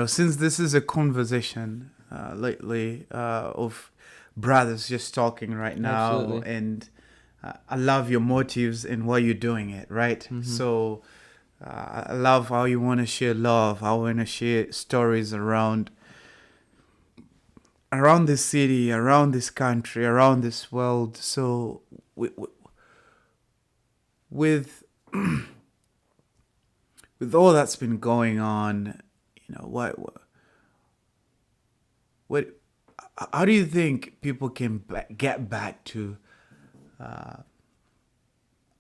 Since this is a conversation lately of brothers just talking right now, Absolutely. and I love your motives and why you're doing it, right? Mm-hmm. So I love how you want to share love, how you want to share stories around this city, around this country, around this world. So with with all that's been going on, what how do you think people can get back to? I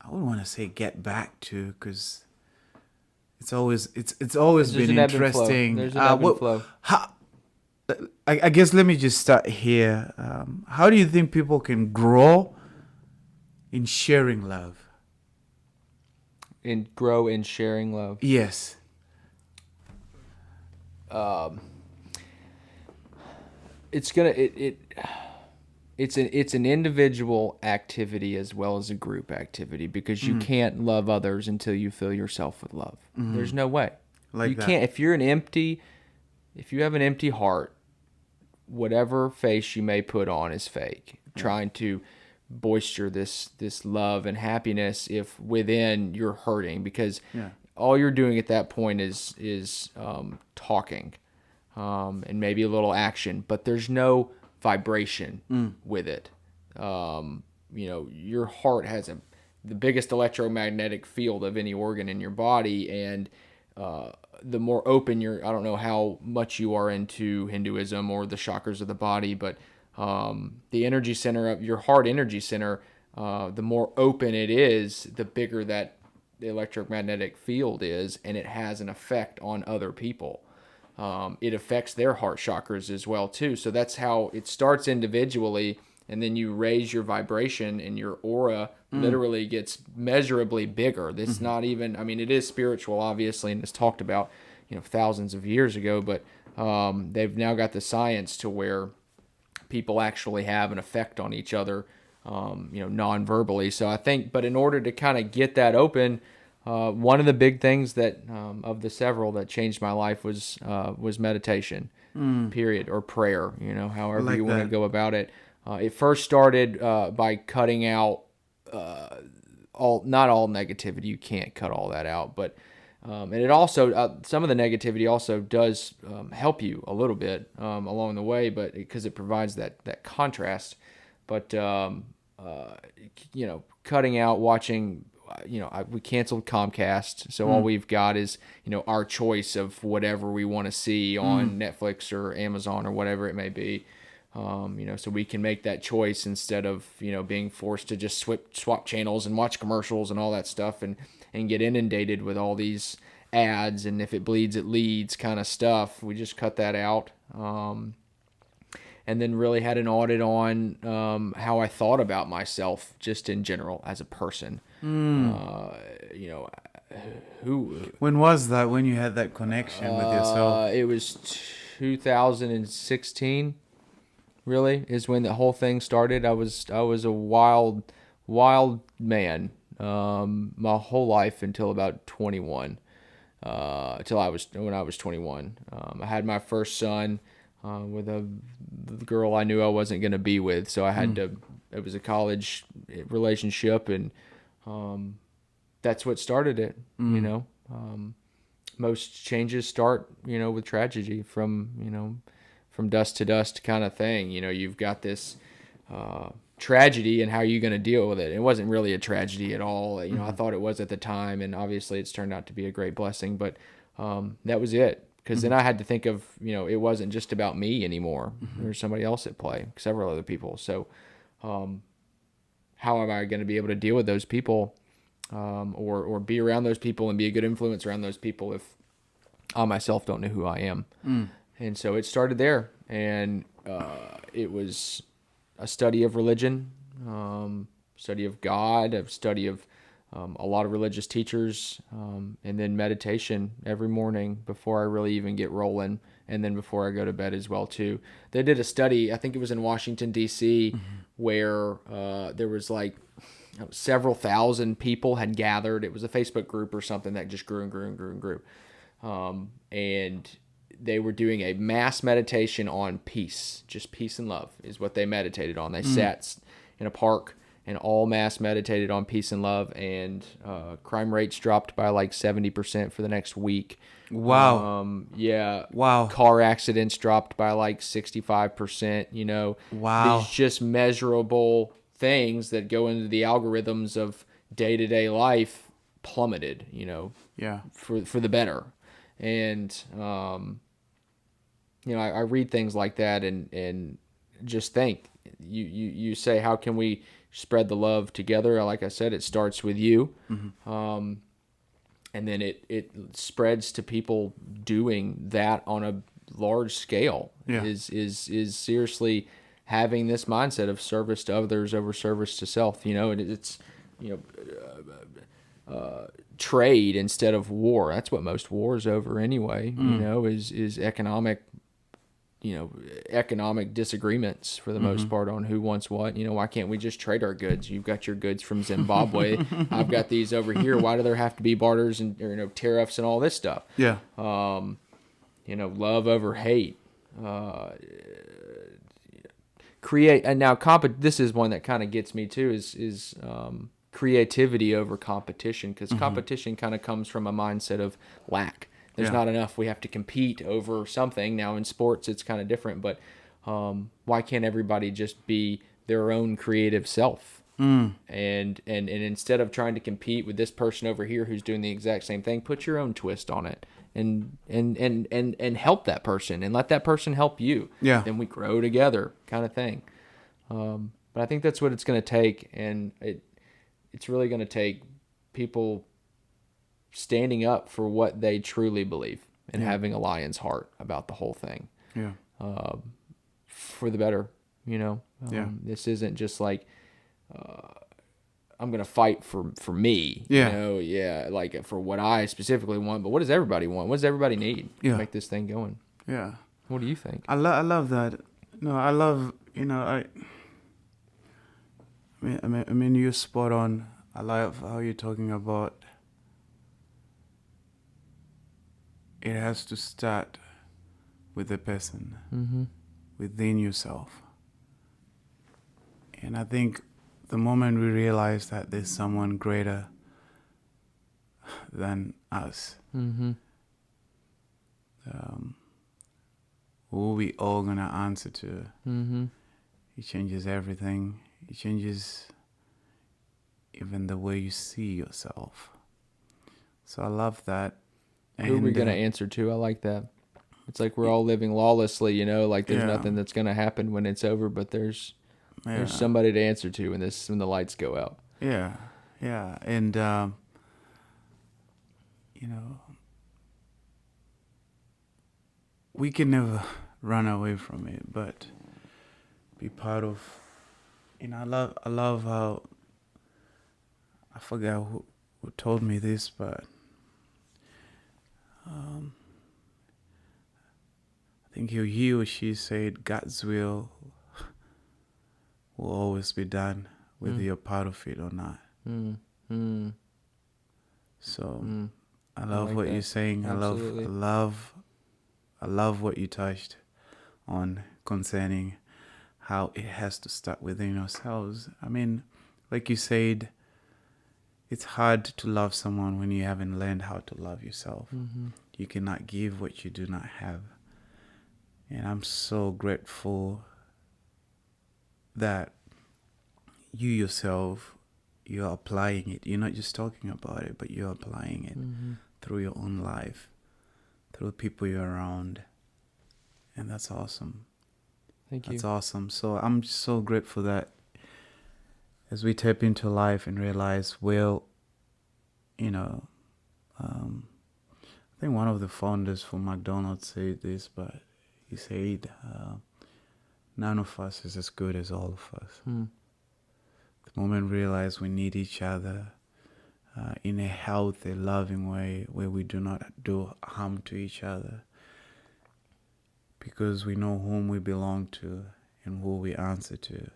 wouldn't want to say get back to, because it's always There's been an ebb and flow. interesting. There's an ebb and What flow. how I guess let me just start here. How do you think people can grow in sharing love? And grow in sharing love. Yes. Um, it's gonna it it's an individual activity as well as a group activity, because you can't love others until you fill yourself with love. There's no way. You Like that. can't if you have an empty heart, whatever face you may put on is fake. Yeah. Trying to boister this love and happiness if within you're hurting, because Yeah. all you're doing at that point is talking, and maybe a little action, but there's no vibration with it. Your heart has the biggest electromagnetic field of any organ in your body, and the more open you're, I don't know how much you are into Hinduism or the chakras of the body, but the energy center of your heart, energy center, the more open it is, the bigger that the electromagnetic field is, and it has an effect on other people. It affects their heart chakras as well too. So that's how it starts individually, and then you raise your vibration, and your aura literally gets measurably bigger. This not even, I mean, it is spiritual obviously, and it's talked about, thousands of years ago, but they've now got the science to where people actually have an effect on each other, non-verbally. So I think, but in order to kind of get that open, one of the big things that of the several that changed my life was meditation, period, or prayer. However you Like want to that. go about it. It first started by cutting out all not all negativity. You can't cut all that out, but and it also some of the negativity also does help you a little bit along the way, but because it provides that contrast. But cutting out watching. We canceled Comcast, so all we've got is our choice of whatever we want to see on Netflix or Amazon or whatever it may be. So we can make that choice instead of being forced to just swap channels and watch commercials and all that stuff, and get inundated with all these ads, and if it bleeds it leads kind of stuff. We just cut that out, and then really had an audit on how I thought about myself just in general as a person. Uh, you know, who When was that? When you had that connection with yourself? It was 2016. Really, is when the whole thing started. I was a wild man my whole life until about 21. Till I was when I was 21. I had my first son with a girl I knew I wasn't going to be with, so I had to. It was a college relationship, and that's what started it. Most changes start, with tragedy, from dust to dust kind of thing. You've got this tragedy, and how are you going to deal with it? It wasn't really a tragedy at all. I thought it was at the time, and obviously it's turned out to be a great blessing. But that was it. Because then I had to think of, it wasn't just about me anymore. There was somebody else at play, several other people. So how am I going to be able to deal with those people, or be around those people and be a good influence around those people if I myself don't know who I am? And so it started there, and it was a study of religion, study of God, a study of a lot of religious teachers, and then meditation every morning before I really even get rolling, and then before I go to bed as well too. They did a study, I think it was in Washington D.C., where there was like several thousand people had gathered. It was a Facebook group or something that just grew and grew and grew and grew, and they were doing a mass meditation on peace. Just peace and love is what they meditated on. They sat in a park and all mass meditated on peace and love, and crime rates dropped by like 70% for the next week. Wow. Yeah. Wow. Car accidents dropped by like 65%, you know. Wow. These just measurable things that go into the algorithms of day-to-day life plummeted, you know, Yeah. for the better. And, you know, I read things like that and just think, you say, how can we spread the love together? Like I said, it starts with you. And then it spreads to people doing that on a large scale. Yeah. Is seriously having this mindset of service to others over service to self. You know, it's, you know, trade instead of war. That's what most wars over anyway. You know, is economic. You know, economic disagreements for the most part on who wants what. You know, why can't we just trade our goods? You've got your goods from Zimbabwe. I've got these over here. Why do there have to be barters and, or, you know, tariffs and all this stuff? Yeah. You know, love over hate. Create, and now this is one that kind of gets me too, is creativity over competition, because competition kind of comes from a mindset of lack. There's not enough. We have to compete over something. Now in sports, it's kind of different, but why can't everybody just be their own creative self? And instead of trying to compete with this person over here who's doing the exact same thing, put your own twist on it and help that person and let that person help you. Yeah. Then we grow together, kind of thing. But I think that's what it's going to take, and it's really going to take people standing up for what they truly believe and having a lion's heart about the whole thing. Yeah. For the better, you know. This isn't just like I'm gonna fight for me. Yeah. You know, like for what I specifically want. But what does everybody want? What does everybody need to make this thing going? Yeah. What do you think? I love that. No, I love, you know, I mean, you're spot on. I love how you're talking about it has to start with the person, within yourself. And I think the moment we realize that there's someone greater than us, who we all gonna answer to, it changes everything. It changes even the way you see yourself. So I love that. Who are we going to answer to? I like that. It's like we're all living lawlessly, you know, like there's nothing that's going to happen when it's over, but there's somebody to answer to when the lights go out. Yeah. Yeah. And, you know, we can never run away from it, but be part of, you know, I love how, I forgot who told me this, but I think he or she said God's will always be done, whether you're part of it or not. So I love what you're saying. Absolutely. I love what you touched on concerning how it has to start within ourselves. I mean, like you said, it's hard to love someone when you haven't learned how to love yourself. You cannot give what you do not have. And I'm so grateful that you yourself, you're applying it. You're not just talking about it, but you're applying it through your own life, through the people you're around. And that's awesome. Thank you. That's awesome. So I'm just so grateful that as we tap into life and realize, well, you know, I think one of the founders for McDonald's said this, but he said, none of us is as good as all of us. The moment we realize we need each other in a healthy, loving way where we do not do harm to each other, because we know whom we belong to and who we answer to.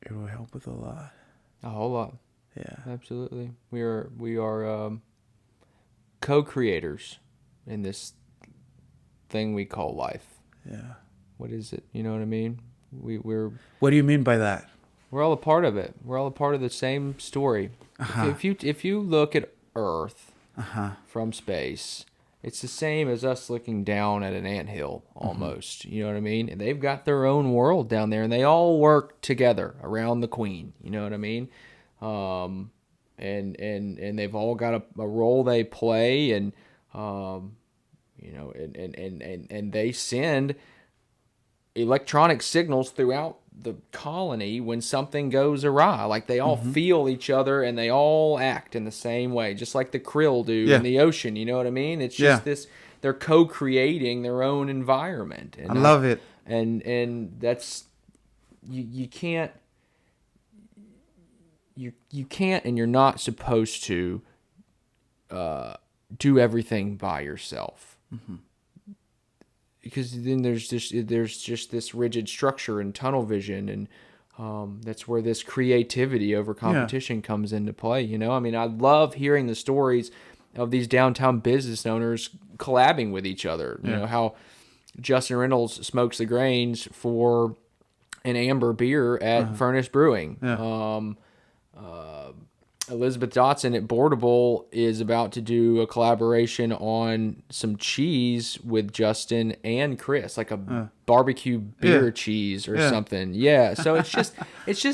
It will help with a lot. A whole lot. Yeah. Absolutely. We are co-creators in this thing we call life. Yeah. What is it? You know what I mean? We're What do you mean by that? we're all a part of it. We're all a part of the same story. If you look at Earth from space, it's the same as us looking down at an anthill almost. You know what I mean? And they've got their own world down there, and they all work together around the queen. You know what I mean? And they've all got a role they play, and and they send electronic signals throughout the colony when something goes awry. Like they all feel each other and they all act in the same way, just like the krill do in the ocean. You know what I mean? It's just this, they're co-creating their own environment. And I love it. And that's, you can't, you can't, and you're not supposed to do everything by yourself. Because then there's just this rigid structure and tunnel vision, and that's where this creativity over competition comes into play. You know, I mean, I love hearing the stories of these downtown business owners collabing with each other. You know, how Justin Reynolds smokes the grains for an amber beer at Furnace Brewing. Elizabeth Dotson at Boardable is about to do a collaboration on some cheese with Justin and Chris, like a barbecue beer cheese or something. Yeah. So it's just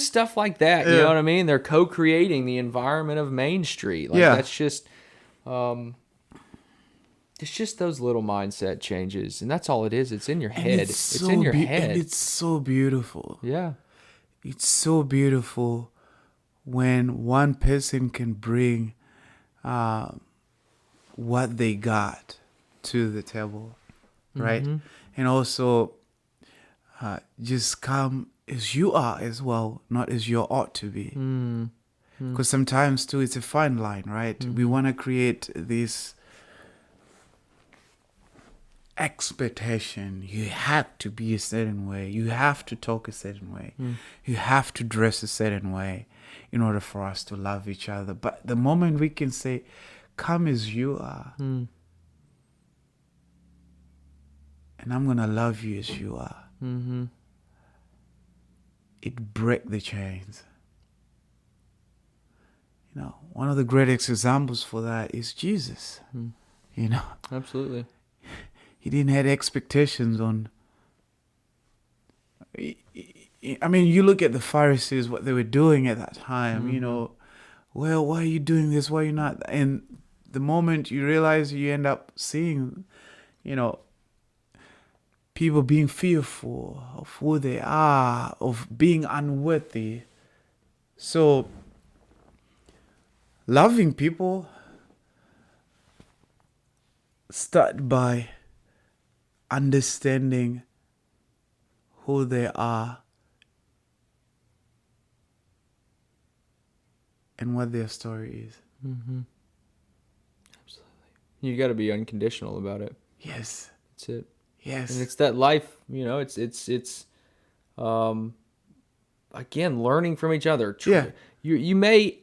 stuff like that. You know what I mean? They're co-creating the environment of Main Street. Like that's just, it's just those little mindset changes, and that's all it is. It's in your head. It's in your head. And it's so beautiful. Yeah. It's so beautiful when one person can bring what they got to the table, right? And also just come as you are as well, not as you ought to be. Because sometimes, too, it's a fine line, right? We want to create this expectation. You have to be a certain way. You have to talk a certain way. You have to dress a certain way in order for us to love each other. But the moment we can say, come as you are, and I'm going to love you as you are, it breaks the chains. You know, one of the greatest examples for that is Jesus. You know, Absolutely. he didn't have expectations on. I mean, you look at the Pharisees, what they were doing at that time, you know, well, why are you doing this? Why are you not? And the moment you realize, you end up seeing, you know, people being fearful of who they are, of being unworthy. So, loving people start by understanding who they are and what their story is. Absolutely. You got to be unconditional about it. Yes. That's it. Yes. And it's that life, you know, it's again, learning from each other. You may,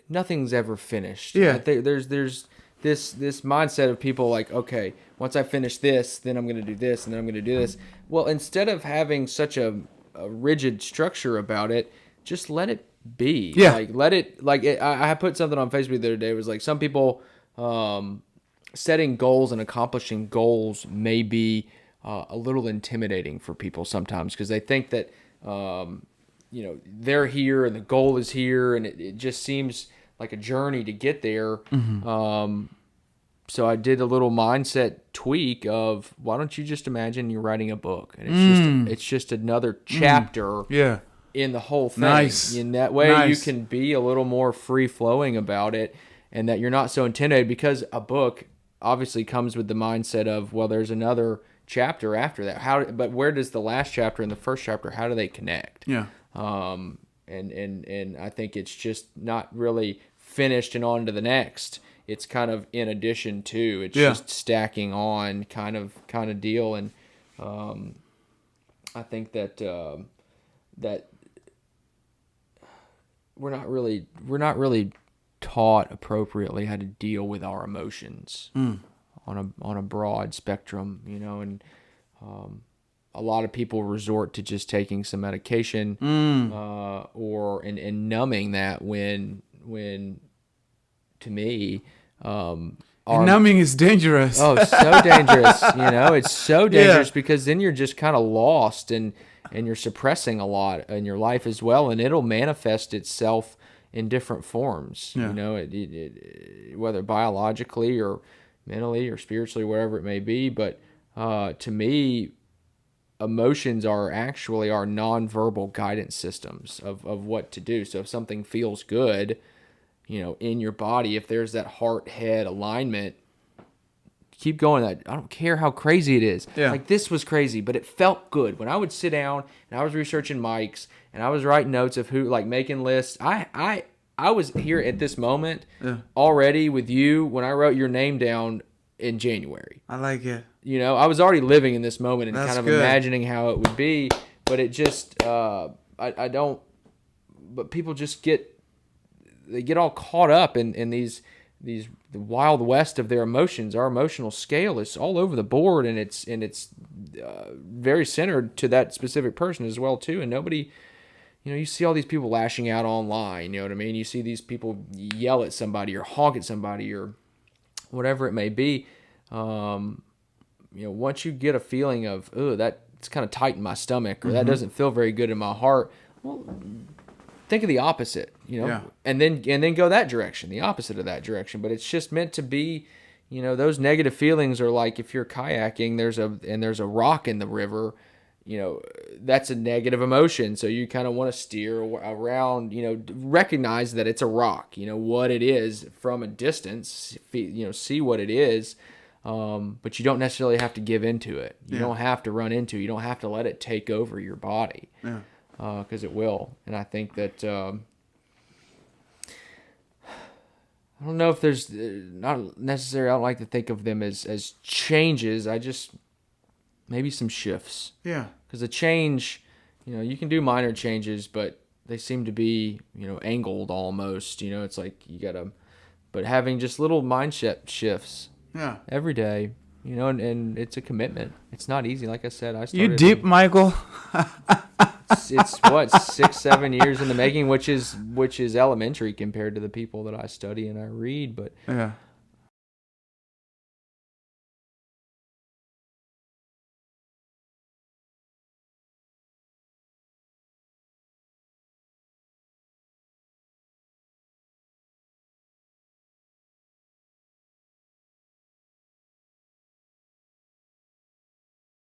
nothing's ever finished. Yeah. I think there's this mindset of people like, okay, once I finish this, then I'm going to do this, and then I'm going to do this. Well, instead of having such a rigid structure about it, just let it be. Yeah. Like, let it, like, I put something on Facebook the other day. It was like, some people, setting goals and accomplishing goals may be a little intimidating for people sometimes, because they think that, you know, they're here and the goal is here, and it just seems like a journey to get there. So I did a little mindset tweak of, why don't you just imagine you're writing a book, and it's just another chapter in the whole thing. Nice. In that way, you can be a little more free flowing about it, and that you're not so intimidated, because a book obviously comes with the mindset of, well, there's another chapter after that. But where does the last chapter and the first chapter, how do they connect? Yeah. And I think it's just not really finished and on to the next. It's kind of in addition to. It's just stacking on kind of deal. And I think that that we're not really taught appropriately how to deal with our emotions on a broad spectrum, and a lot of people resort to just taking some medication or and numbing that when to me numbing is dangerous. Oh, so dangerous. It's so dangerous because then you're just kind of lost and you're suppressing a lot in your life as well, and it'll manifest itself in different forms, whether biologically or mentally or spiritually, whatever it may be. But to me, emotions are actually our nonverbal guidance systems of what to do. So if something feels good, in your body, if there's that heart-head alignment, keep going. I don't care how crazy it is. Yeah. Like this was crazy, but it felt good. When I would sit down and I was researching mics and I was writing notes of who, like making lists, I was here at this moment already with you when I wrote your name down in January. I like it. I was already living in this moment and That's kind of good. imagining how it would be, but it just, I don't, but people just get all caught up in these the wild west of their emotions. Our emotional scale is all over the board, and it's very centered to that specific person as well too. And nobody, you see all these people lashing out online. You know what I mean? You see these people yell at somebody or honk at somebody or whatever it may be. Once you get a feeling of, oh, that's kind of tight in my stomach, or that doesn't feel very good in my heart, well, think of the opposite, and then go that direction, the opposite of that direction. But it's just meant to be, those negative feelings are like if you're kayaking, there's a rock in the river, that's a negative emotion. So you kind of want to steer around, recognize that it's a rock, what it is from a distance, see what it is. But you don't necessarily have to give into it. You don't have to run into it. You don't have to let it take over your body. Yeah. Because it will. And I think that I don't know if there's not necessarily, I don't like to think of them as changes. I just, maybe some shifts. Yeah. Because a change, you can do minor changes, but they seem to be, angled almost. It's like you got to, but having just little mindset shifts every day, and it's a commitment. It's not easy. Like I said, I started. You deep, Michael. It's what, 6-7 years in the making, which is elementary compared to the people that I study and I read. But